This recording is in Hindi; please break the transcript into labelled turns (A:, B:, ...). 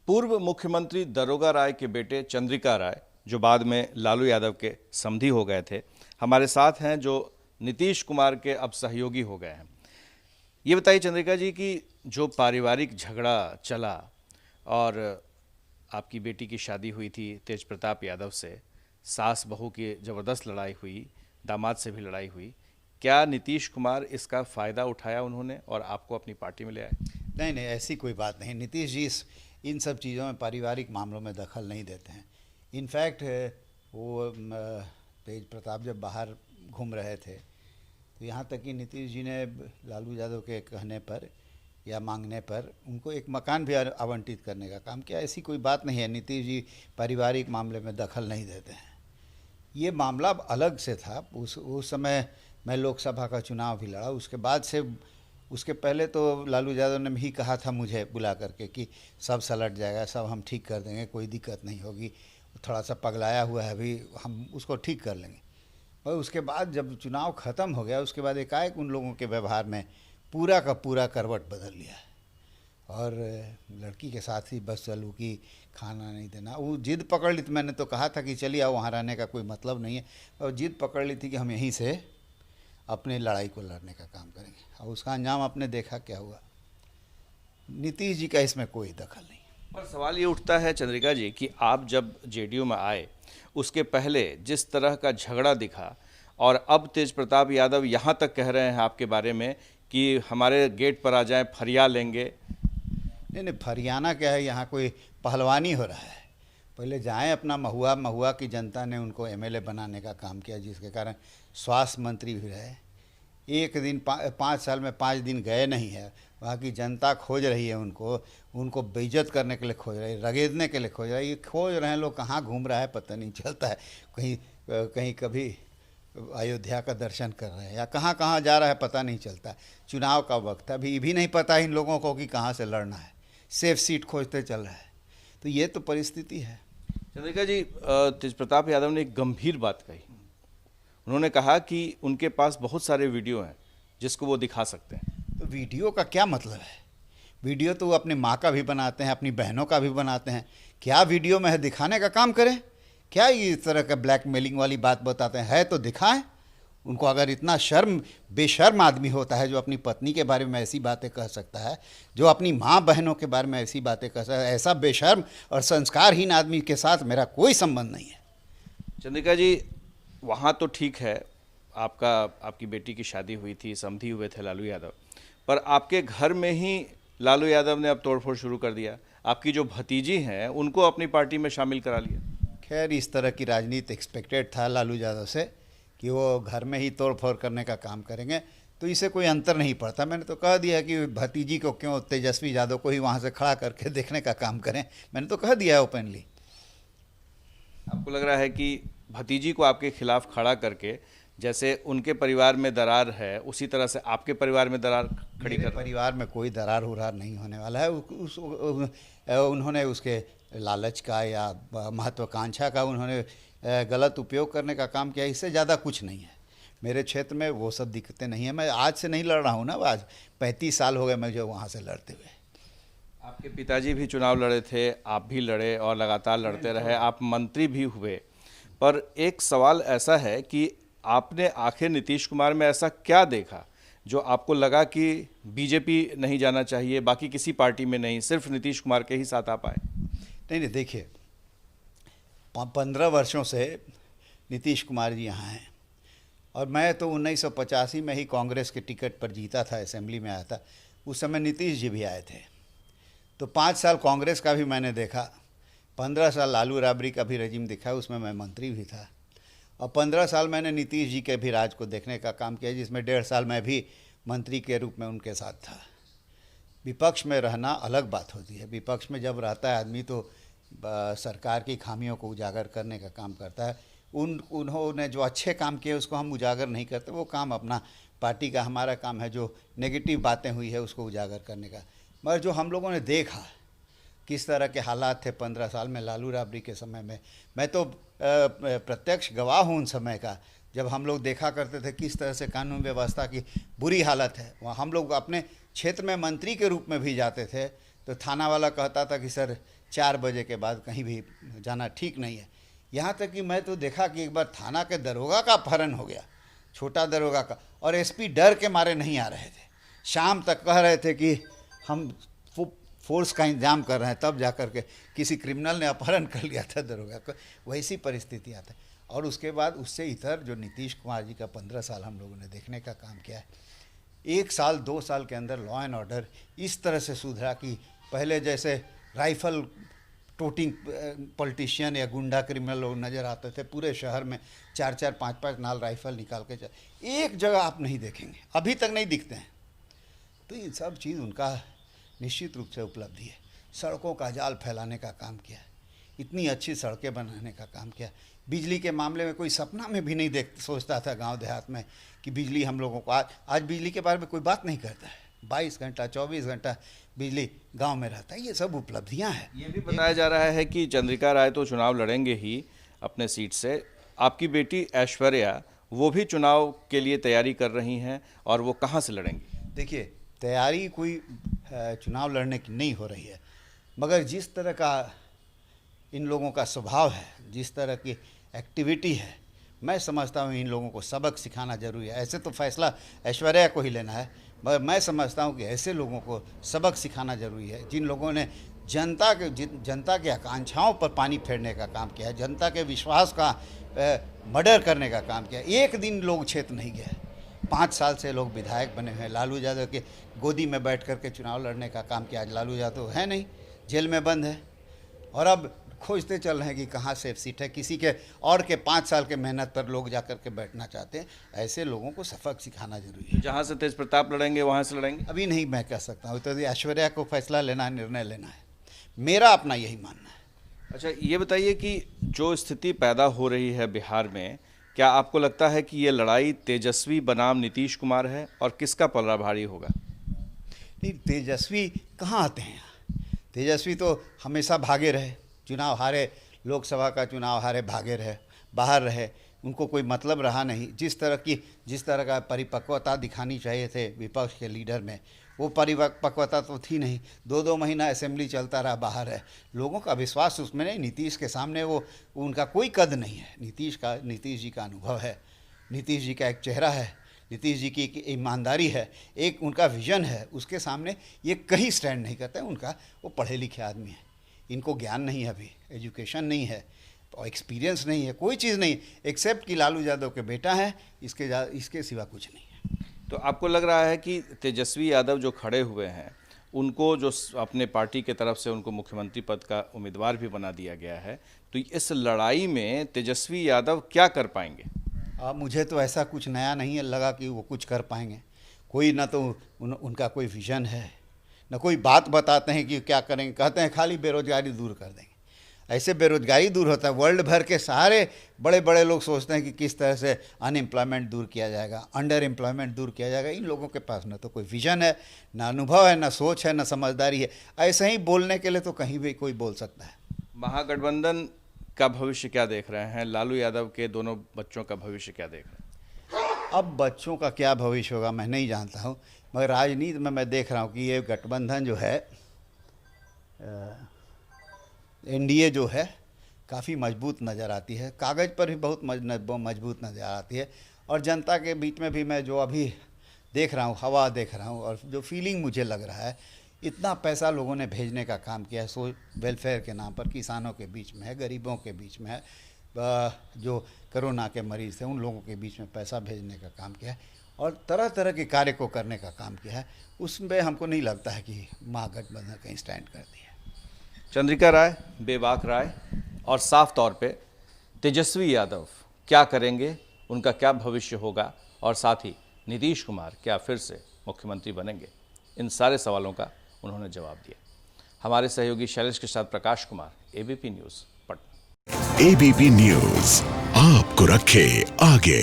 A: पूर्व मुख्यमंत्री दरोगा राय के बेटे चंद्रिका राय, जो बाद में लालू यादव के समधी हो गए थे, हमारे साथ हैं, जो नीतीश कुमार के अब सहयोगी हो गए हैं। ये बताइए चंद्रिका जी कि जो पारिवारिक झगड़ा चला और आपकी बेटी की शादी हुई थी तेज प्रताप यादव से, सास बहू की ज़बरदस्त लड़ाई हुई, दामाद से भी लड़ाई हुई, क्या नीतीश कुमार इसका फ़ायदा उठाया उन्होंने और आपको अपनी पार्टी में ले आए?
B: नहीं नहीं, ऐसी कोई बात नहीं। नीतीश जी इन सब चीज़ों में, पारिवारिक मामलों में दखल नहीं देते हैं। इनफैक्ट वो तेज प्रताप जब बाहर घूम रहे थे तो यहाँ तक कि नीतीश जी ने लालू यादव के कहने पर या मांगने पर उनको एक मकान भी आवंटित करने का काम किया। ऐसी कोई बात नहीं है। नीतीश जी पारिवारिक मामले में दखल नहीं देते हैं। ये मामला अलग से था। उस समय मैं लोकसभा का चुनाव भी लड़ा। उसके बाद से, उसके पहले तो लालू यादव ने भी कहा था मुझे बुला करके कि सब सलट जाएगा, सब हम ठीक कर देंगे, कोई दिक्कत नहीं होगी, थोड़ा सा पगलाया हुआ है अभी, हम उसको ठीक कर लेंगे। और उसके बाद जब चुनाव ख़त्म हो गया, उसके बाद एकाएक उन लोगों के व्यवहार में पूरा का पूरा करवट बदल लिया और लड़की के साथ ही बस चलू कि खाना नहीं देना, वो जिद पकड़ ली थी। मैंने तो कहा था कि चलिए आओ, वहाँ रहने का कोई मतलब नहीं है, और जिद पकड़ ली थी कि हम यहीं से अपने लड़ाई को लड़ने का काम करेंगे। और उसका अंजाम आपने देखा क्या हुआ। नीतीश जी का इसमें कोई दखल नहीं।
A: पर सवाल ये उठता है चंद्रिका जी कि आप जब जेडीयू में आए उसके पहले जिस तरह का झगड़ा दिखा, और अब तेज प्रताप यादव यहाँ तक कह रहे हैं आपके बारे में कि हमारे गेट पर आ जाएं, फरिया लेंगे।
B: नहीं नहीं, फरियाना क्या है, यहाँ कोई पहलवानी हो रहा है। पहले जाएं अपना महुआ। महुआ की जनता ने उनको एमएलए बनाने का काम किया, जिसके कारण स्वास्थ्य मंत्री भी रहे। एक दिन 5 साल में 5 दिन गए नहीं है। वहाँ की जनता खोज रही है उनको बेइज्जत करने के लिए खोज रही है, रगेदने के लिए खोज रही है। ये खोज रहे हैं लोग, कहाँ घूम रहा है पता नहीं चलता है। कहीं कहीं कभी अयोध्या का दर्शन कर रहे हैं या कहाँ कहाँ जा रहा है पता नहीं चलता। चुनाव का वक्त है, अभी भी नहीं पता इन लोगों को कि कहाँ से लड़ना है। सेफ सीट खोजते चल रहा है। तो ये तो परिस्थिति है।
A: चंद्रिका जी, तेज प्रताप यादव ने एक गंभीर बात कही। उन्होंने कहा कि उनके पास बहुत सारे वीडियो हैं जिसको वो दिखा सकते हैं।
B: तो वीडियो का क्या मतलब है? वीडियो तो वो अपनी माँ का भी बनाते हैं, अपनी बहनों का भी बनाते हैं। क्या वीडियो में है, दिखाने का काम करें? क्या ये इस तरह का ब्लैकमेलिंग वाली बात बताते हैं? है तो दिखाएं। उनको अगर इतना बेशर्म आदमी होता है जो अपनी पत्नी के बारे में ऐसी बातें कह सकता है, जो अपनी माँ बहनों के बारे में ऐसी बातें कह सकता है, ऐसा बेशर्म और संस्कारहीन आदमी के साथ मेरा कोई संबंध नहीं है।
A: चंद्रिका जी, वहाँ तो ठीक है, आपकी बेटी की शादी हुई थी, समधी हुए थे लालू यादव, पर आपके घर में ही लालू यादव ने अब तोड़फोड़ शुरू कर दिया। आपकी जो भतीजी हैं उनको अपनी पार्टी में शामिल करा लिया।
B: खैर, इस तरह की राजनीति एक्सपेक्टेड था लालू यादव से कि वो घर में ही तोड़ फोड़ करने का काम करेंगे, तो इसे कोई अंतर नहीं पड़ता। मैंने तो कह दिया कि भतीजी को क्यों, तेजस्वी यादव को ही वहाँ से खड़ा करके देखने का काम करें। मैंने तो कह दिया है ओपनली।
A: आपको लग रहा है कि भतीजी को आपके खिलाफ खड़ा करके, जैसे उनके परिवार में दरार है उसी तरह से आपके परिवार में दरार खड़ी कर?
B: परिवार में कोई दरार उरार नहीं होने वाला है। उन्होंने उसके लालच का या महत्वाकांक्षा का उन्होंने गलत उपयोग करने का काम किया। इससे ज़्यादा कुछ नहीं है। मेरे क्षेत्र में वो सब दिक्कतें नहीं है। मैं आज से नहीं लड़ रहा हूँ ना, आज 35 साल हो गए मुझे वहाँ से लड़ते हुए।
A: आपके पिताजी भी चुनाव लड़े थे, आप भी लड़े और लगातार लड़ते रहे, आप मंत्री भी हुए। पर एक सवाल ऐसा है कि आपने आखिर नीतीश कुमार में ऐसा क्या देखा जो आपको लगा कि बीजेपी नहीं जाना चाहिए, बाकी किसी पार्टी में नहीं, सिर्फ नीतीश कुमार के ही साथ आप आए?
B: नहीं, देखिए, 15 वर्षों से नीतीश कुमार जी यहाँ हैं, और मैं तो 1985 में ही कांग्रेस के टिकट पर जीता था, असेंबली में आया था। उस समय नीतीश जी भी आए थे। तो 5 साल कांग्रेस का भी मैंने देखा, 15 साल लालू राबड़ी का भी रजीम दिखा, उसमें मैं मंत्री भी था। और 15 साल मैंने नीतीश जी के भी राज को देखने का काम किया, जिसमें 1.5 साल मैं भी मंत्री के रूप में उनके साथ था। विपक्ष में रहना अलग बात होती है। विपक्ष में जब रहता है आदमी तो सरकार की खामियों को उजागर करने का काम करता है। उन्होंने जो अच्छे काम किए उसको हम उजागर नहीं करते, वो काम अपना पार्टी का, हमारा काम है जो नेगेटिव बातें हुई है उसको उजागर करने का। मगर जो हम लोगों ने देखा किस तरह के हालात थे 15 साल में लालू राबड़ी के समय में, मैं तो प्रत्यक्ष गवाह हूँ उन समय का, जब हम लोग देखा करते थे किस तरह से कानून व्यवस्था की बुरी हालत है। वहाँ हम लोग अपने क्षेत्र में मंत्री के रूप में भी जाते थे तो थाना वाला कहता था कि सर 4 बजे के बाद कहीं भी जाना ठीक नहीं है। यहाँ तक कि मैं तो देखा कि एक बार थाना के दरोगा का अपहरण हो गया, छोटा दरोगा का, और एसपी डर के मारे नहीं आ रहे थे। शाम तक कह रहे थे कि हम फोर्स का इंतजाम कर रहे हैं, तब जा कर के किसी क्रिमिनल ने अपहरण कर लिया था दरोगा को। वैसी परिस्थिति आता है। और उसके बाद उससे इधर जो नीतीश कुमार जी का 15 साल हम लोगों ने देखने का काम किया है, 1 साल 2 साल के अंदर लॉ एंड ऑर्डर इस तरह से सुधरा कि पहले जैसे राइफल टोटिंग पॉलिटिशियन या गुंडा क्रिमिनल लोग नज़र आते थे पूरे शहर में, 4-4 5-5 नाल राइफल निकाल के एक जगह आप नहीं देखेंगे, अभी तक नहीं दिखते हैं। तो ये सब चीज़ उनका निश्चित रूप से उपलब्धि है। सड़कों का जाल फैलाने का काम किया, इतनी अच्छी सड़कें बनाने का काम किया। बिजली के मामले में कोई सपना में भी नहीं सोचता था गांव देहात में कि बिजली हम लोगों को आज बिजली के बारे में कोई बात नहीं करता है। 22 घंटा 24 घंटा बिजली गांव में रहता है। ये सब उपलब्धियां हैं।
A: ये भी बताया जा रहा है कि चंद्रिका राय तो चुनाव लड़ेंगे ही अपने सीट से, आपकी बेटी ऐश्वर्या वो भी चुनाव के लिए तैयारी कर रही हैं, और वो कहाँ से लड़ेंगी?
B: देखिए, तैयारी कोई चुनाव लड़ने की नहीं हो रही है, मगर जिस तरह का इन लोगों का स्वभाव है, जिस तरह की एक्टिविटी है, मैं समझता हूँ इन लोगों को सबक सिखाना जरूरी है। ऐसे तो फैसला ऐश्वर्या को ही लेना है, मगर मैं समझता हूँ कि ऐसे लोगों को सबक सिखाना जरूरी है जिन लोगों ने जनता की आकांक्षाओं पर पानी फेरने का काम किया है, जनता के विश्वास का मर्डर करने का काम किया। एक दिन लोग क्षेत्र नहीं गए। 5 साल से लोग विधायक बने हुए हैं। लालू यादव के गोदी में बैठ कर के चुनाव लड़ने का काम किया। आज लालू यादव है नहीं, जेल में बंद है, और अब खोजते चल रहे हैं कि कहाँ सेफ सीट है। किसी के और के 5 साल के मेहनत पर लोग जा कर के बैठना चाहते हैं। ऐसे लोगों को सबक सिखाना जरूरी है।
A: जहाँ से तेज प्रताप लड़ेंगे वहाँ से लड़ेंगे?
B: अभी नहीं मैं कह सकता हूँ, तो ऐश्वर्या को फैसला लेना है, निर्णय लेना है। मेरा अपना यही मानना है।
A: अच्छा, ये बताइए कि जो स्थिति पैदा हो रही है बिहार में, क्या आपको लगता है कि ये लड़ाई तेजस्वी बनाम नीतीश कुमार है, और किसका पलड़ा भारी होगा?
B: नहीं, तेजस्वी कहाँ आते हैं? तेजस्वी तो हमेशा भागे रहे, चुनाव हारे, लोकसभा का चुनाव हारे, भागे रहे, बाहर रहे, उनको कोई मतलब रहा नहीं। जिस तरह का परिपक्वता दिखानी चाहिए थे विपक्ष के लीडर में, वो परिपक्वता तो थी नहीं। 2-2 महीना असेंबली चलता रहा, बाहर है। लोगों का विश्वास उसमें नहीं। नीतीश के सामने वो उनका कोई कद नहीं है। नीतीश जी का अनुभव है, नीतीश जी का एक चेहरा है, नीतीश जी की एक ईमानदारी है, एक उनका विजन है। उसके सामने ये कहीं स्टैंड नहीं करते। उनका वो पढ़े लिखे आदमी है, इनको ज्ञान नहीं है, अभी एजुकेशन नहीं है और एक्सपीरियंस नहीं है, कोई चीज़ नहीं, एक्सेप्ट कि लालू यादव के बेटा है, इसके सिवा कुछ नहीं है।
A: तो आपको लग रहा है कि तेजस्वी यादव जो खड़े हुए हैं, उनको जो अपने पार्टी के तरफ से उनको मुख्यमंत्री पद का उम्मीदवार भी बना दिया गया है, तो इस लड़ाई में तेजस्वी यादव क्या कर पाएंगे?
B: मुझे तो ऐसा कुछ नया नहीं लगा कि वो कुछ कर पाएंगे। कोई ना तो उनका कोई विजन है, न कोई बात बताते हैं कि क्या करेंगे। कहते हैं खाली बेरोजगारी दूर कर देंगे। ऐसे बेरोजगारी दूर होता है? वर्ल्ड भर के सारे बड़े बड़े लोग सोचते हैं कि किस तरह से अनएम्प्लॉयमेंट दूर किया जाएगा, अंडर एम्प्लॉयमेंट दूर किया जाएगा। इन लोगों के पास न तो कोई विजन है, ना अनुभव है, ना सोच है, ना समझदारी है। ऐसे ही बोलने के लिए तो कहीं भी कोई बोल सकता है।
A: महागठबंधन का भविष्य क्या देख रहे हैं? लालू यादव के दोनों बच्चों का भविष्य क्या देख रहे हैं?
B: अब बच्चों का क्या भविष्य होगा मैं नहीं जानता हूँ, मगर राजनीति में मैं देख रहा हूँ कि ये गठबंधन जो है, एनडीए जो है, काफ़ी मजबूत नज़र आती है। कागज़ पर भी बहुत मजबूत नज़र आती है। और जनता के बीच में भी मैं जो अभी देख रहा हूँ, हवा देख रहा हूँ, और जो फीलिंग मुझे लग रहा है, इतना पैसा लोगों ने भेजने का काम किया है वेलफेयर के नाम पर। किसानों के बीच में है, गरीबों के बीच में है, जो कोरोना के मरीज़ थे उन लोगों के बीच में पैसा भेजने का काम किया है, और तरह तरह के कार्य को करने का काम किया है। उसमें हमको नहीं लगता है कि महागठबंधन कहीं स्टैंड करती है।
A: चंद्रिका राय, बेबाक राय और साफ तौर पे तेजस्वी यादव क्या करेंगे, उनका क्या भविष्य होगा, और साथ ही नीतीश कुमार क्या फिर से मुख्यमंत्री बनेंगे, इन सारे सवालों का उन्होंने जवाब दिया। हमारे सहयोगी शैलेश के साथ Prakash Kumar, ABP news, Patna.
C: ABP news आपको रखे आगे।